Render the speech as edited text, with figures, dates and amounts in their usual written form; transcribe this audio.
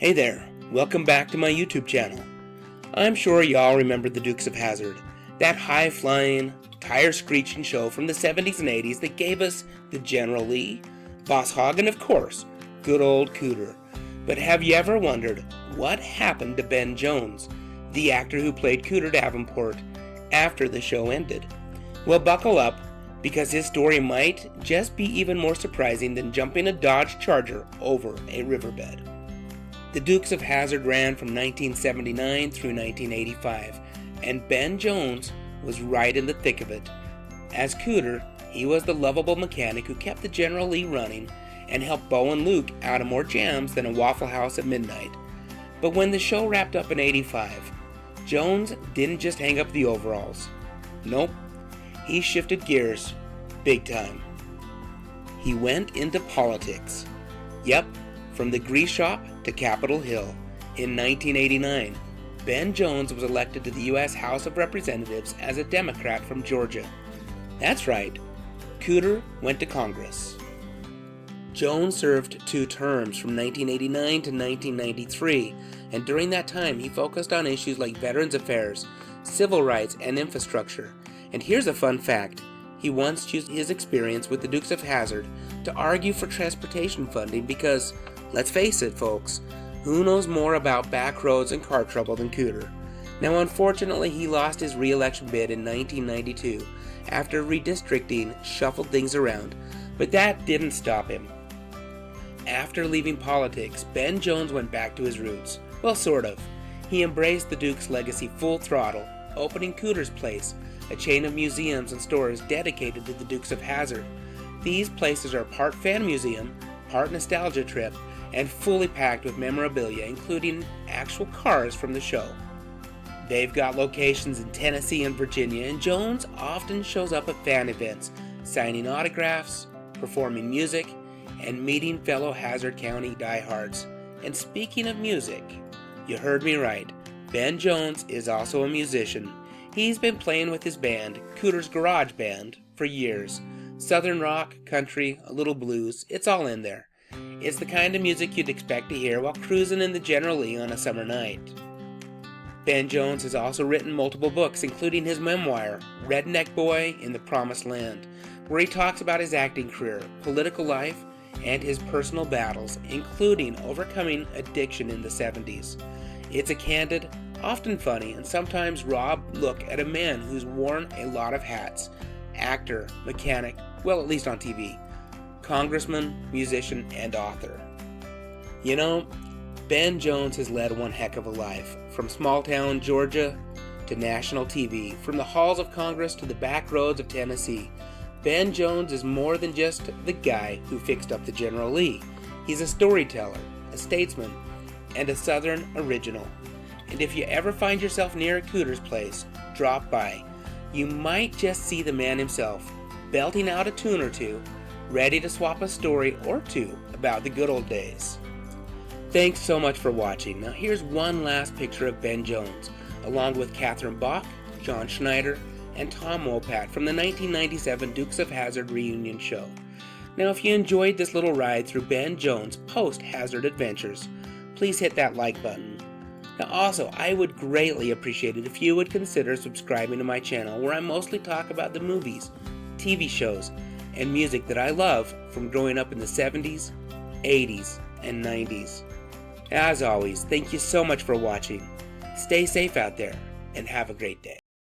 Hey there, welcome back to my YouTube channel. I'm sure y'all remember the Dukes of Hazzard, that high-flying, tire-screeching show from the 70s and 80s that gave us the General Lee, Boss Hogg, and of course, good old Cooter. But have you ever wondered what happened to Ben Jones, the actor who played Cooter Davenport, after the show ended? Well, buckle up, because his story might just be even more surprising than jumping a Dodge Charger over a riverbed. The Dukes of Hazzard ran from 1979 through 1985, and Ben Jones was right in the thick of it. As Cooter, he was the lovable mechanic who kept the General Lee running and helped Bo and Luke out of more jams than a Waffle House at midnight. But when the show wrapped up in '85, Jones didn't just hang up the overalls. Nope, he shifted gears big time. He went into politics. Yep, from the grease shop to Capitol Hill. In 1989, Ben Jones was elected to the U.S. House of Representatives as a Democrat from Georgia. That's right, Cooter went to Congress. Jones served 2 terms from 1989 to 1993, and during that time he focused on issues like Veterans Affairs, civil rights, and infrastructure. And here's a fun fact. He once used his experience with the Dukes of Hazzard to argue for transportation funding because, let's face it, folks, who knows more about back roads and car trouble than Cooter? Now, unfortunately, he lost his re-election bid in 1992 after redistricting shuffled things around, but that didn't stop him. After leaving politics, Ben Jones went back to his roots. Well, sort of. He embraced the Duke's legacy full throttle, opening Cters Place, a chain of museums and stores dedicated to the Dukes of Hazzard. These places are part fan museum, part nostalgia trip, and fully packed with memorabilia, including actual cars from the show. They've got locations in Tennessee and Virginia, and Jones often shows up at fan events, signing autographs, performing music, and meeting fellow Hazzard County diehards. And speaking of music, you heard me right, Ben Jones is also a musician. He's been playing with his band, Cooter's Garage Band, for years. Southern rock, country, a little blues, it's all in there. It's the kind of music you'd expect to hear while cruising in the General Lee on a summer night. Ben Jones has also written multiple books, including his memoir, Redneck Boy in the Promised Land, where he talks about his acting career, political life, and his personal battles, including overcoming addiction in the 70s. It's a candid, often funny, and sometimes raw look at a man who's worn a lot of hats: actor, mechanic, well, at least on TV, congressman, musician, and author. You know, Ben Jones has led one heck of a life, from small-town Georgia to national TV, from the halls of Congress to the back roads of Tennessee. Ben Jones is more than just the guy who fixed up the General Lee. He's a storyteller, a statesman, and a Southern original. And if you ever find yourself near a Cooter's Place, drop by. You might just see the man himself, belting out a tune or two, ready to swap a story or two about the good old days. Thanks so much for watching. Now here's one last picture of Ben Jones, along with Catherine Bach, John Schneider, and Tom Wopat from the 1997 Dukes of Hazzard reunion show. Now if you enjoyed this little ride through Ben Jones' post-Hazzard adventures, please hit that like button. Now also, I would greatly appreciate it if you would consider subscribing to my channel, where I mostly talk about the movies, TV shows, and music that I love from growing up in the 70s, 80s, and 90s. As always, thank you so much for watching. Stay safe out there, and have a great day.